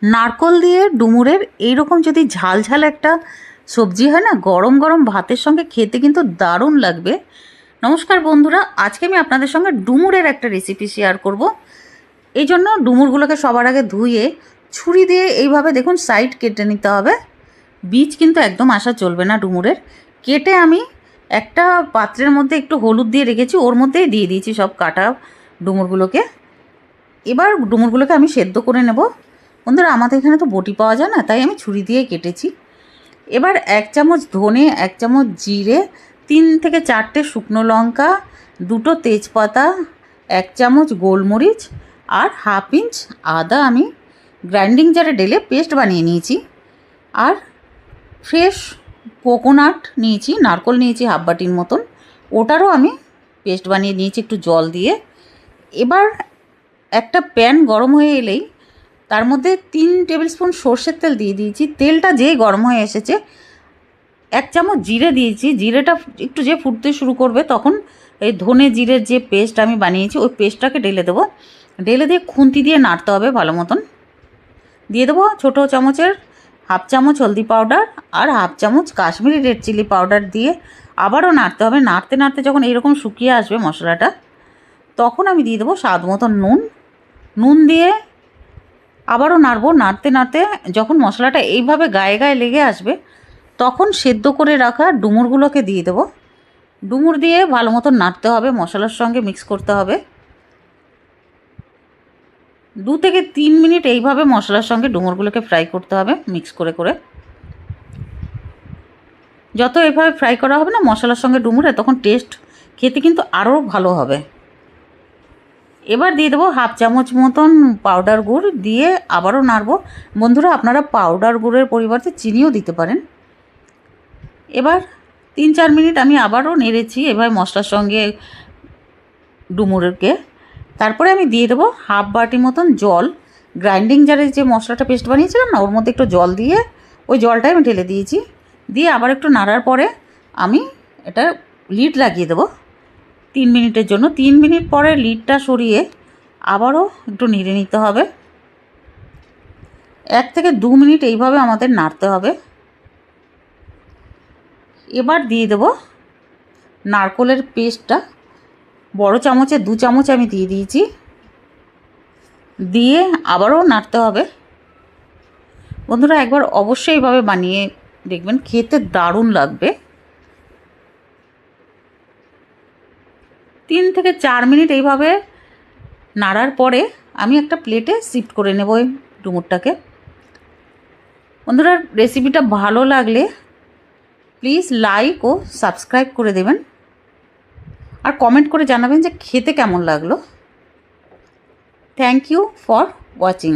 নারকল দিয়ে ডুমুরের এইরকম যদি ঝাল ঝাল একটা সবজি হয় না, গরম গরম ভাতের সঙ্গে খেতে কিন্তু দারুণ লাগবে। নমস্কার বন্ধুরা, আজকে আমি আপনাদের সঙ্গে ডুমুরের একটা রেসিপি শেয়ার করব। এই জন্য ডুমুরগুলোকে সবার আগে ধুয়ে ছুরি দিয়ে এইভাবে দেখুন সাইড কেটে নিতে হবে। বীজ কিন্তু একদম আসা চলবে না ডুমুরের। কেটে আমি একটা পাত্রের মধ্যে একটু হলুদ দিয়ে রেখেছি, ওর মধ্যেই দিয়ে দিয়েছি সব কাটা ডুমুরগুলোকে। এবার ডুমুরগুলোকে আমি সেদ্ধ করে নেব। বন্ধুরা, আমাদের এখানে তো বটি পাওয়া যায় না, তাই আমি ছুরি দিয়ে কেটেছি। এবার 1 চামচ ধনে, 1 চামচ জিরে, 3 থেকে 4টে শুকনো লঙ্কা, 2টো তেজপাতা, 1 চামচ গোলমরিচ আর হাফ ইঞ্চ আদা আমি গ্রাইন্ডিং জারে ঢেলে পেস্ট বানিয়ে নিয়েছি। আর ফ্রেশ কোকোনাট নিয়েছি, নারকল নিয়েছি হাফ বাটির মতন, ওটারও আমি পেস্ট বানিয়ে নিয়েছি একটু জল দিয়ে। এবার একটা প্যান গরম হয়ে এলেই তার মধ্যে 3 টেবিল স্পুন সর্ষের তেল দিয়ে দিয়েছি। তেলটা যেই গরম হয়ে এসেছে 1 চামচ জিরে দিয়েছি। জিরেটা একটু যে ফুটতে শুরু করবে তখন এই ধনে জিরের যে পেস্ট আমি বানিয়েছি ওই পেস্টটাকে ঢেলে দেবো। ঢেলে দিয়ে খুন্তি দিয়ে নাড়তে হবে ভালো মতন। দিয়ে দেবো ছোটো চামচের হাফ চামচ হলদি পাউডার আর হাফ চামচ কাশ্মীরি রেড চিলি পাউডার দিয়ে আবারও নাড়তে হবে। নাড়তে নাড়তে যখন এইরকম শুকিয়ে আসবে মশলাটা, তখন আমি দিয়ে দেবো স্বাদ মতন নুন দিয়ে আবারও নাড়বো। নাড়তে নাড়তে যখন মশলাটা এইভাবে গায়ে গায়ে লেগে আসবে, তখন সেদ্ধ করে রাখা ডুমুরগুলোকে দিয়ে দেবো। ডুমুর দিয়ে ভালো মতো নাড়তে হবে, মশলার সঙ্গে মিক্স করতে হবে। 2 থেকে 3 মিনিট এইভাবে মশলার সঙ্গে ডুমুরগুলোকে ফ্রাই করতে হবে মিক্স করে করে। যত এইভাবে ফ্রাই করা হবে না মশলার সঙ্গে ডুমুরে, তখন টেস্ট খেতে কিন্তু আরও ভালো হবে। এবার দিয়ে দেবো হাফ চামচ মতন পাউডার গুড়, দিয়ে আবারও নাড়বো। বন্ধুরা, আপনারা পাউডার গুড়ের পরিবর্তে চিনিও দিতে পারেন। এবার 3-4 মিনিট আমি আবারও নেড়েছি এভাবে মশলার সঙ্গে ডুমুরকে। তারপরে আমি দিয়ে দেবো হাফ বাটি মতন জল। গ্রাইন্ডিং জারে যে মশলাটা পেস্ট বানিয়েছিলাম না, ওর মধ্যে একটু জল দিয়ে ওই জলটাই আমি ঢেলে দিয়েছি। দিয়ে আবার একটু নাড়ার পরে আমি এটা লিড লাগিয়ে দেবো 3 মিনিটের জন্য। 3 মিনিট পরে লিডটা সরিয়ে আবারও একটু নেড়ে নিতে হবে। 1 থেকে 2 মিনিট এইভাবে আমাদের নাড়তে হবে। এবার দিয়ে দেবো নারকলের পেস্টটা। বড় চামচে 2 চামচ আমি দিয়ে দিয়েছি। দিয়ে আবারও নাড়তে হবে। বন্ধুরা, একবার অবশ্যই এইভাবে বানিয়ে দেখবেন, খেতে দারুণ লাগবে। 3 থেকে 4 মিনিট এইভাবে নাড়ার পরে আমি একটা প্লেটে শিফট করে নেব এই ডুমুরটাকে। বন্ধুরা, রেসিপিটা ভালো লাগলে প্লিজ লাইক ও সাবস্ক্রাইব করে দেবেন, আর কমেন্ট করে জানাবেন যে খেতে কেমন লাগলো। Thank you for watching.